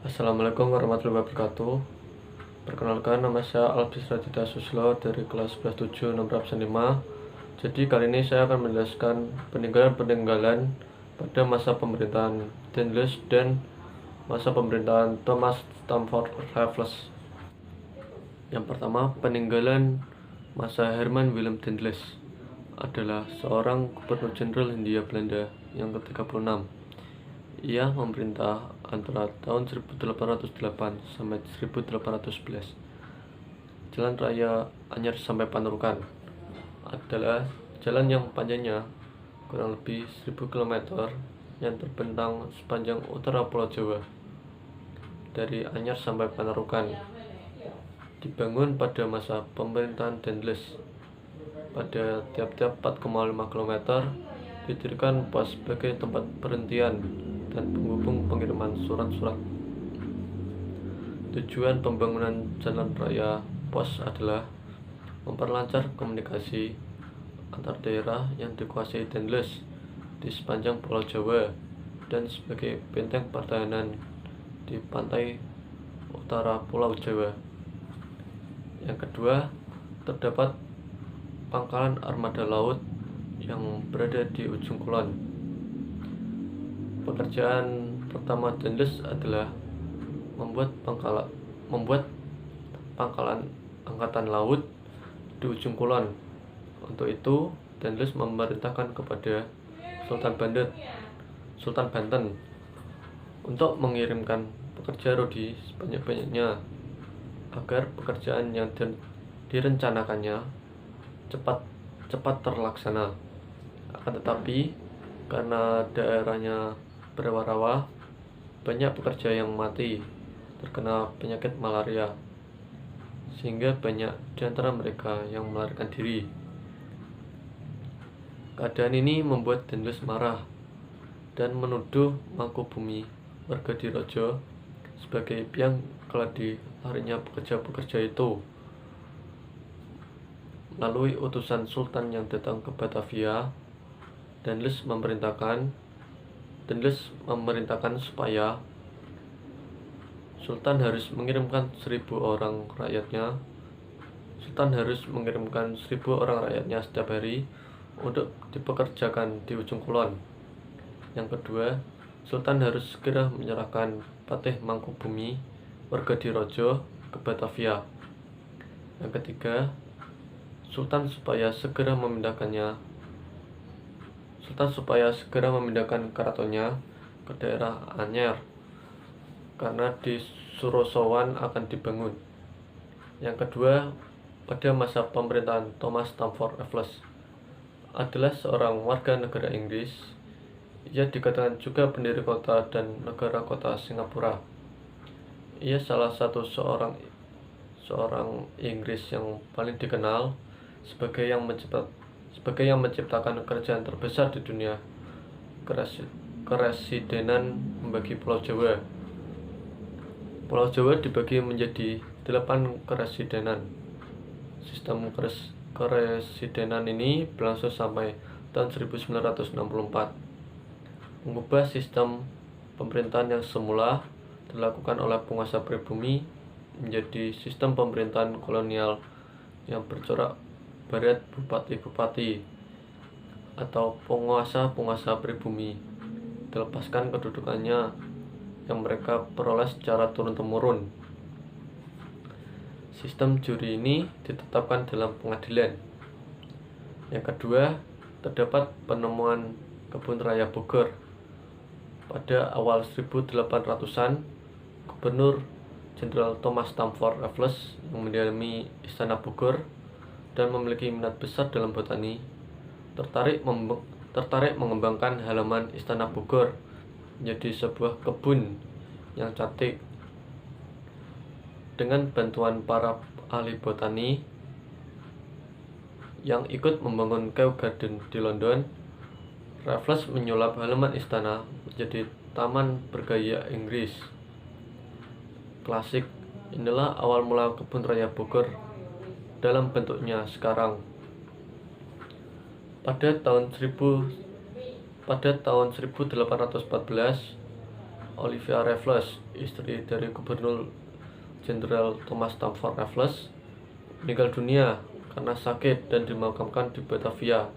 Assalamualaikum warahmatullahi wabarakatuh. Perkenalkan, nama saya Albis Raditya Suslo dari kelas 11-7 nomor absen 5. Jadi kali ini saya akan menjelaskan peninggalan-peninggalan pada masa pemerintahan Dendles dan masa pemerintahan Thomas Stamford Raffles. Yang pertama, peninggalan masa Herman Willem Dendles adalah seorang gubernur jenderal Hindia Belanda yang ke-36. Ia memerintah antara tahun 1808 sampai 1811. Jalan Raya Anyar sampai Panurukan adalah jalan yang panjangnya kurang lebih 1000 km yang terbentang sepanjang utara Pulau Jawa. Dari Anyar sampai Panurukan dibangun pada masa pemerintahan Dendles. Pada tiap-tiap 4,5 km didirikan pos sebagai tempat berhentian dan penghubung pengiriman surat-surat. Tujuan pembangunan jalan raya pos adalah memperlancar komunikasi antar daerah yang dikuasai Dendles di sepanjang Pulau Jawa dan sebagai benteng pertahanan di pantai utara Pulau Jawa. Yang kedua, terdapat pangkalan armada laut yang berada di ujung kulon. Pekerjaan pertama Dendles adalah membuat pangkalan angkatan laut di ujung kulon. Untuk itu, Dendles memerintahkan kepada Sultan Banten untuk mengirimkan pekerja rodi sebanyak-banyaknya agar pekerjaan yang direncanakannya cepat terlaksana. Akan tetapi, karena daerahnya berawa-rawa, banyak pekerja yang mati terkena penyakit malaria, sehingga banyak di antara mereka yang melarikan diri. Keadaan ini membuat Dendles marah dan menuduh Mangkubumi Werkodirojo sebagai biang keladi larinya pekerja-pekerja itu. Melalui utusan Sultan yang datang ke Batavia, Dendles memerintahkan supaya Sultan harus mengirimkan 1000 orang rakyatnya. Setiap hari untuk dipekerjakan di ujung kulon. Yang kedua, Sultan harus segera menyerahkan Patih Mangkubumi Werkodirojo ke Batavia. Yang ketiga, Sultan supaya segera memindahkan keratonnya ke daerah Anyar karena di Surosowan akan dibangun. Yang kedua, pada masa pemerintahan Thomas Stamford Raffles adalah seorang warga negara Inggris. Ia dikatakan juga pendiri kota dan negara kota Singapura. Ia salah satu seorang Inggris yang paling dikenal sebagai yang menciptakan kerajaan terbesar di dunia, keresidenan membagi Pulau Jawa. Pulau Jawa dibagi menjadi 8 keresidenan. Sistem keresidenan ini berlangsung sampai tahun 1964. Mengubah sistem pemerintahan yang semula dilakukan oleh penguasa pribumi menjadi sistem pemerintahan kolonial yang bercorak barat bupati-bupati atau penguasa pribumi dilepaskan kedudukannya yang mereka peroleh secara turun-temurun. Sistem juri ini ditetapkan dalam pengadilan. Yang kedua, terdapat penemuan kebun raya Bogor. Pada awal 1800-an, Gubernur Jenderal Thomas Stamford Raffles yang mendiami Istana Bogor dan memiliki minat besar dalam botani, tertarik mengembangkan halaman Istana Bogor menjadi sebuah kebun yang cantik. Dengan bantuan para ahli botani yang ikut membangun Kew Garden di London, Raffles menyulap halaman istana menjadi taman bergaya Inggris klasik. Inilah awal mula kebun raya Bogor dalam bentuknya sekarang. Pada tahun 1814, Olivia Raffles, istri dari Gubernur Jenderal Thomas Stamford Raffles, meninggal dunia karena sakit dan dimakamkan di Batavia.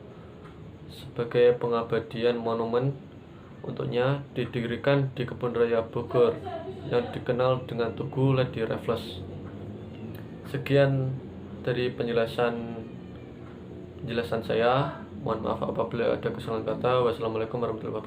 Sebagai pengabdian monumen untuknya didirikan di Kebun Raya Bogor yang dikenal dengan Tugu Lady Raffles. Sekian dari penjelasan saya. Mohon maaf apabila ada kesalahan kata. Wassalamualaikum warahmatullahi wabarakatuh.